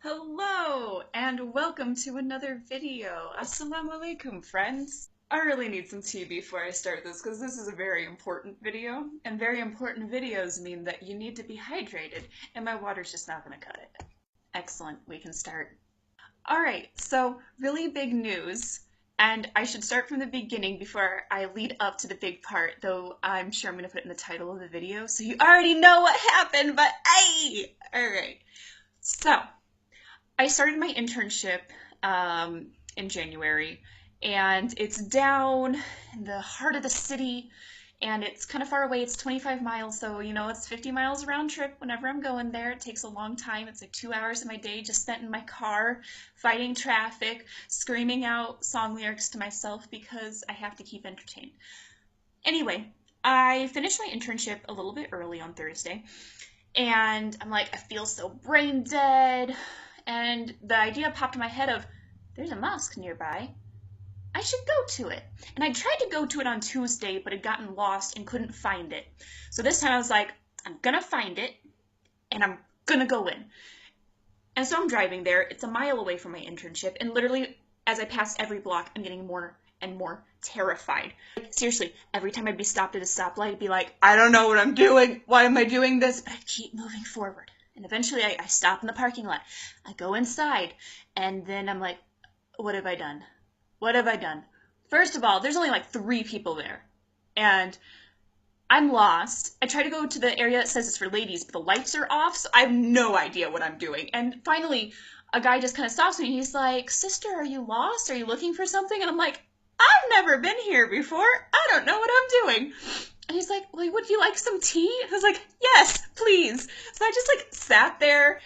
Hello and welcome to another video. Assalamu alaikum, friends. I really need some tea before I start this because this is a very important video, and very important videos mean that you need to be hydrated, and my water's just not going to cut it. Excellent, we can start. Alright, so really big news, and I should start from the beginning before I lead up to the big part, though I'm sure I'm going to put it in the title of the video, so you already know what happened, but hey! Alright, so I started my internship in January, and it's down in the heart of the city, and it's kind of far away. It's 25 miles, so it's 50 miles round trip whenever I'm going there. It takes a long time. It's like 2 hours of my day just spent in my car, fighting traffic, screaming out song lyrics to myself because I have to keep entertained. Anyway, I finished my internship a little bit early on Thursday, and I'm like, I feel so brain dead. And the idea popped in my head of, there's a mosque nearby. I should go to it. And I tried to go to it on Tuesday, but had gotten lost and couldn't find it. So this time I was like, I'm gonna find it, and I'm gonna go in. And so I'm driving there. It's a mile away from my internship, and literally, as I pass every block, I'm getting more and more terrified. Like, seriously, every time I'd be stopped at a stoplight, I'd be like, I don't know what I'm doing. Why am I doing this? But I'd keep moving forward. And eventually I stop in the parking lot. I go inside, and then I'm like, what have I done? What have I done? First of all, there's only like 3 people there. And I'm lost. I try to go to the area that says it's for ladies, but the lights are off, so I have no idea what I'm doing. And finally, a guy just kind of stops me, and he's like, sister, are you lost? Are you looking for something? And I'm like, I've never been here before. I don't know what I'm doing. And he's like, well, would you like some tea? I was like, yes, please. So I just like sat there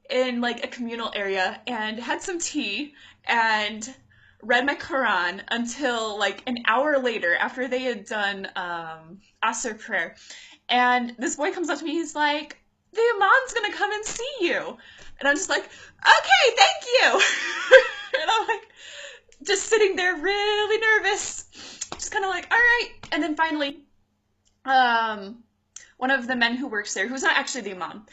in like a communal area and had some tea and read my Quran until like an hour later after they had done Asr prayer. And this boy comes up to me, he's like, the imam's gonna come and see you. And I'm just like, okay, thank you. And I'm like, just sitting there really nervous, just kind of like, all right. And then finally, one of the men who works there, who's not actually the imam,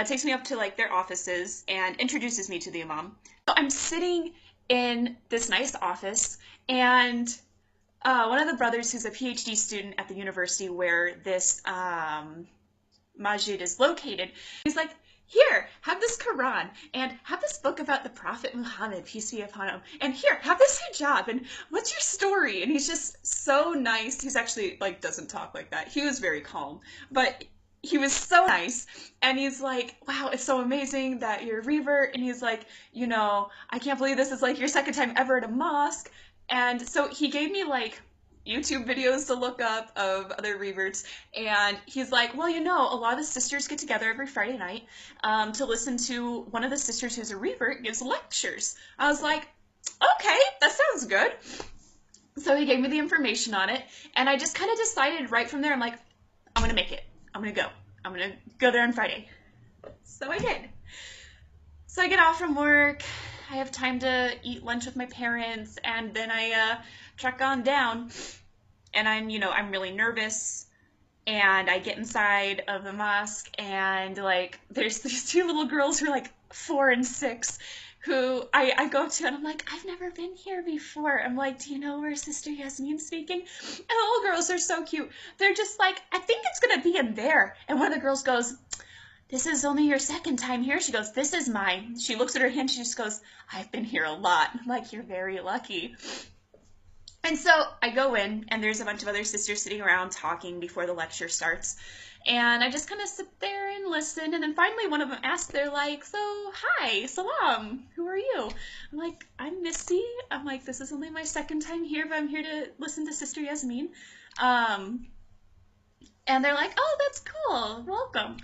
takes me up to like their offices and introduces me to the imam. So I'm sitting in this nice office, and one of the brothers who's a PhD student at the university where this masjid is located, he's like, here, have this Quran, and have this book about the Prophet Muhammad, peace be upon him, and here, have this hijab, and what's your story? And he's just so nice. He's actually, like, doesn't talk like that. He was very calm, but he was so nice, and he's like, wow, it's so amazing that you're a revert, and he's like, I can't believe this is, like, your second time ever at a mosque, and so he gave me, like, YouTube videos to look up of other reverts, and he's like, well, a lot of the sisters get together every Friday night to listen to one of the sisters who's a revert gives lectures. I was like, okay, that sounds good. So he gave me the information on it, and I just kind of decided right from there, I'm like, I'm gonna make it. I'm gonna go. I'm gonna go there on Friday. So I did. So I get off from work, I have time to eat lunch with my parents, and then I truck on down, and I'm really nervous, and I get inside of the mosque, and like there's these 2 little girls who are like 4 and 6 who I go up to, and I'm like, I've never been here before. I'm like, do you know where Sister Yasmin speaking? And the little girls are so cute. They're just like, I think it's gonna be in there. And one of the girls goes, this is only your second time here. She goes, this is mine. She looks at her hand, she just goes, I've been here a lot. I'm like, you're very lucky. And so I go in, and there's a bunch of other sisters sitting around talking before the lecture starts. And I just kind of sit there and listen, and then finally one of them asks, they're like, so, hi, salam, who are you? I'm like, I'm Misty. I'm like, this is only my second time here, but I'm here to listen to Sister Yasmin. And they're like, oh, that's cool, welcome.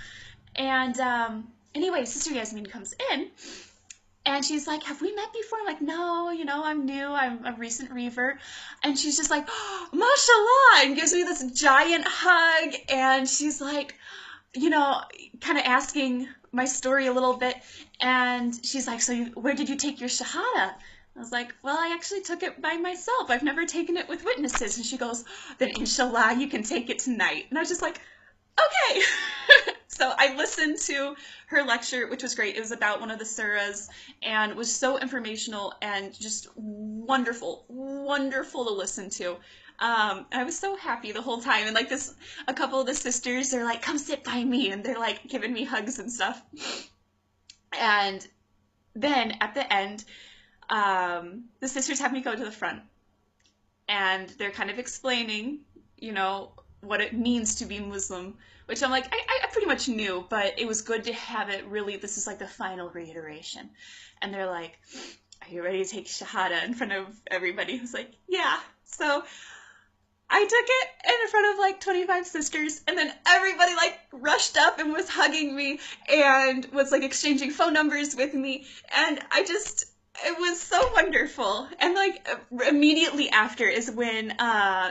And anyway, Sister Yasmin comes in, and she's like, have we met before? I'm like, no, I'm new. I'm a recent revert. And she's just like, oh, mashallah, and gives me this giant hug. And she's like, kind of asking my story a little bit. And she's like, so where did you take your shahada? I was like, well, I actually took it by myself. I've never taken it with witnesses. And she goes, then inshallah, you can take it tonight. And I was just like, okay. So I listened to her lecture, which was great. It was about one of the surahs and was so informational and just wonderful, wonderful to listen to. I was so happy the whole time. And like a couple of the sisters, they're like, come sit by me. And they're like giving me hugs and stuff. And then at the end, the sisters have me go to the front. And they're kind of explaining, what it means to be Muslim, which I'm like, I pretty much knew, but it was good to have it really, this is like the final reiteration. And they're like, are you ready to take Shahada in front of everybody? I was like, yeah. So I took it in front of like 25 sisters, and then everybody like rushed up and was hugging me and was like exchanging phone numbers with me. And it was so wonderful. And like immediately after is when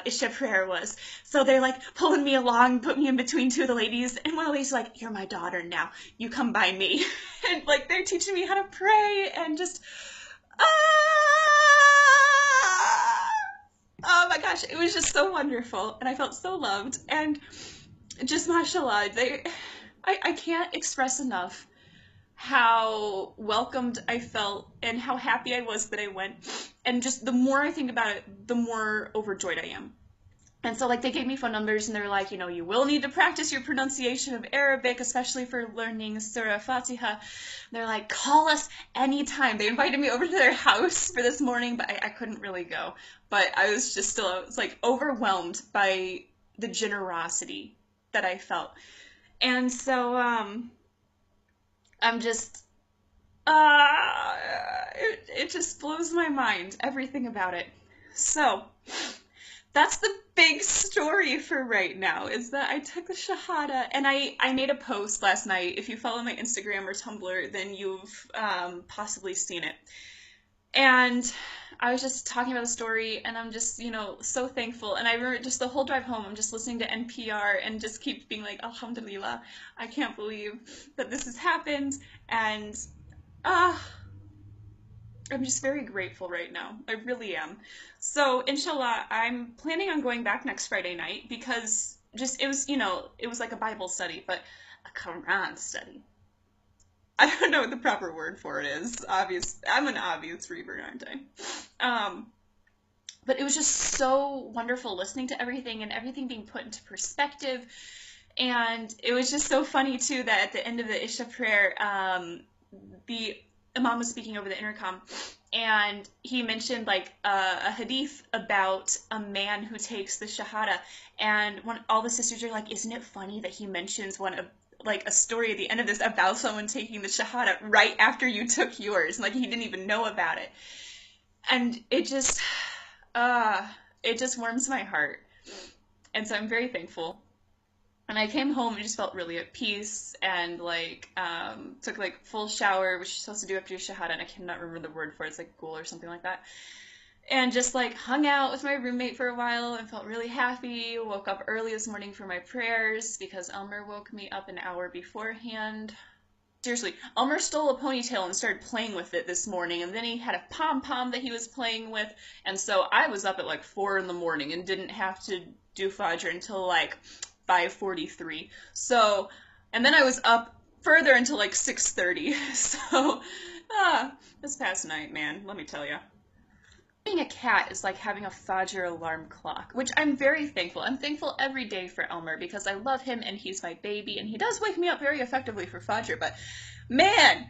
Isha prayer was. So they're like pulling me along, put me in between two of the ladies, and one of the ladies like, you're my daughter now, you come by me. And like they're teaching me how to pray and just oh my gosh, it was just so wonderful, and I felt so loved. And just mashallah, I can't express enough how welcomed I felt and how happy I was that I went. And just the more I think about it, the more overjoyed I am. And so like they gave me phone numbers and they're like, you will need to practice your pronunciation of Arabic, especially for learning Surah Fatiha. They're like, call us anytime. They invited me over to their house for this morning, but I couldn't really go. But I was like overwhelmed by the generosity that I felt. And so, I'm just, it just blows my mind, everything about it. So, that's the big story for right now, is that I took the Shahada, and I made a post last night. If you follow my Instagram or Tumblr, then you've possibly seen it. And I was just talking about the story, and I'm just, so thankful. And I remember just the whole drive home, I'm just listening to NPR and just keep being like, Alhamdulillah, I can't believe that this has happened. And I'm just very grateful right now. I really am. So, inshallah, I'm planning on going back next Friday night because it was like a Bible study, but a Quran study. I don't know what the proper word for it is. I'm an obvious reader, aren't I? But it was just so wonderful listening to everything and everything being put into perspective. And it was just so funny, too, that at the end of the Isha prayer, the Imam was speaking over the intercom, and he mentioned like a hadith about a man who takes the Shahada. And all the sisters are like, isn't it funny that he mentions a story at the end of this about someone taking the Shahada right after you took yours. Like, he didn't even know about it. And it just warms my heart. And so I'm very thankful. And I came home and just felt really at peace, and took full shower, which you're supposed to do after your Shahada, and I cannot remember the word for it. It's like ghul or something like that. And just hung out with my roommate for a while and felt really happy. Woke up early this morning for my prayers because Elmer woke me up an hour beforehand. Seriously, Elmer stole a ponytail and started playing with it this morning, and then he had a pom-pom that he was playing with, and so I was up at 4 in the morning and didn't have to do Fajr until 5:43. So, and then I was up further until 6:30. So, this past night, man, let me tell you. Being a cat is like having a Fajr alarm clock, which I'm very thankful. I'm thankful every day for Elmer because I love him and he's my baby, and he does wake me up very effectively for Fajr, but man,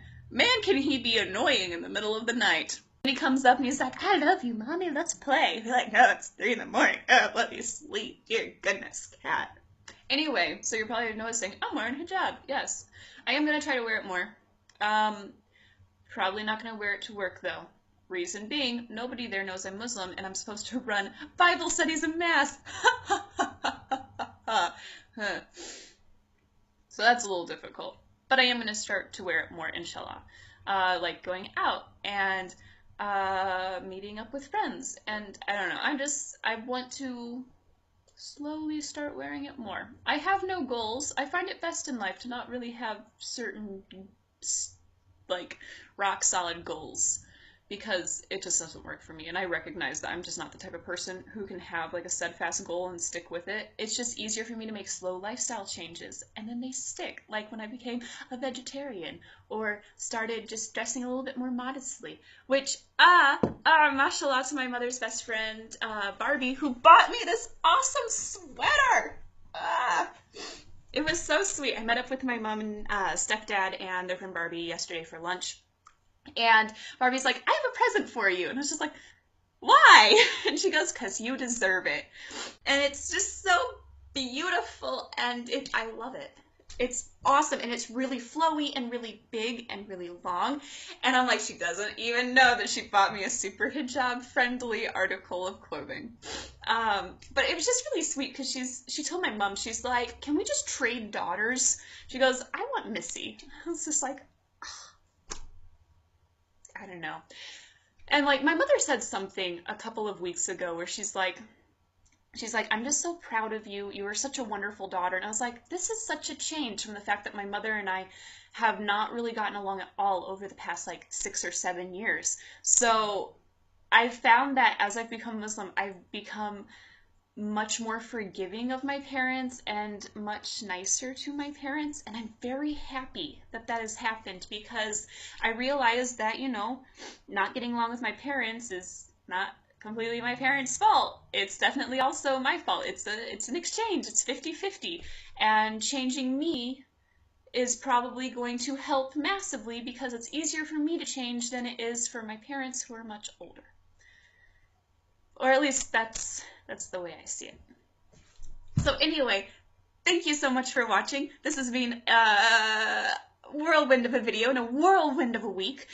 can he be annoying in the middle of the night. And he comes up and he's like, I love you, Mommy, let's play. You're like, no, it's 3 in the morning. Oh, let me sleep. Dear goodness, cat. Anyway, so you're probably noticing, I'm wearing hijab. Yes. I am going to try to wear it more. Probably not going to wear it to work, though. Reason being, nobody there knows I'm Muslim, and I'm supposed to run Bible studies and mass. So that's a little difficult. But I am going to start to wear it more, inshallah. Going out and meeting up with friends. And I don't know, I want to slowly start wearing it more. I have no goals. I find it best in life to not really have certain, rock-solid goals. because it just doesn't work for me. And I recognize that I'm just not the type of person who can have like a steadfast goal and stick with it. It's just easier for me to make slow lifestyle changes and then they stick. Like when I became a vegetarian or started just dressing a little bit more modestly, which, mashallah to my mother's best friend, Barbie, who bought me this awesome sweater. It was so sweet. I met up with my mom and stepdad and their friend Barbie yesterday for lunch. And Barbie's like, I have a present for you. And I was just like, why? And she goes, because you deserve it. And it's just so beautiful and I love it. It's awesome and it's really flowy and really big and really long. And I'm like, she doesn't even know that she bought me a super hijab friendly article of clothing. But it was just really sweet because she told my mom, she's like, can we just trade daughters? She goes, I want Missy. I was just like, I don't know. And like my mother said something a couple of weeks ago where she's like, I'm just so proud of you. You were such a wonderful daughter. And I was like, this is such a change from the fact that my mother and I have not really gotten along at all over the past like 6 or 7 years. So I found that as I've become Muslim, I've become much more forgiving of my parents and much nicer to my parents. And I'm very happy that that has happened because I realized that, you know, not getting along with my parents is not completely my parents' fault. It's definitely also my fault. It's an exchange. It's 50-50. And changing me is probably going to help massively because it's easier for me to change than it is for my parents who are much older. Or at least that's the way I see it. So anyway, thank you so much for watching. This has been a whirlwind of a video and a whirlwind of a week.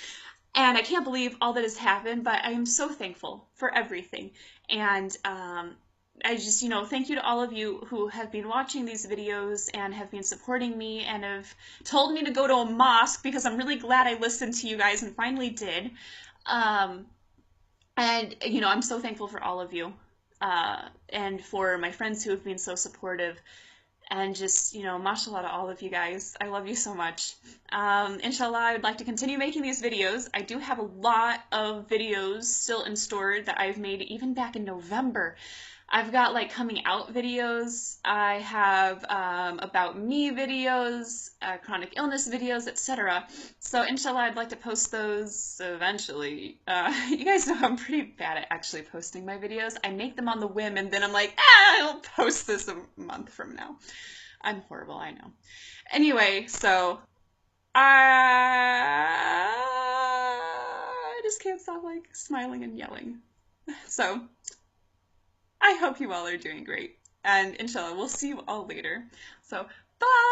And I can't believe all that has happened, but I am so thankful for everything. And I just, thank you to all of you who have been watching these videos and have been supporting me and have told me to go to a mosque because I'm really glad I listened to you guys and finally did. And, I'm so thankful for all of you and for my friends who have been so supportive. And just, mashallah to all of you guys. I love you so much. Inshallah, I would like to continue making these videos. I do have a lot of videos still in store that I've made even back in November. I've got like coming out videos. I have about me videos, chronic illness videos, etc. So inshallah, I'd like to post those eventually. You guys know I'm pretty bad at actually posting my videos. I make them on the whim and then I'm like, I'll post this a month from now. I'm horrible, I know. Anyway, so I just can't stop like smiling and yelling. So I hope you all are doing great. And inshallah, we'll see you all later. So, bye!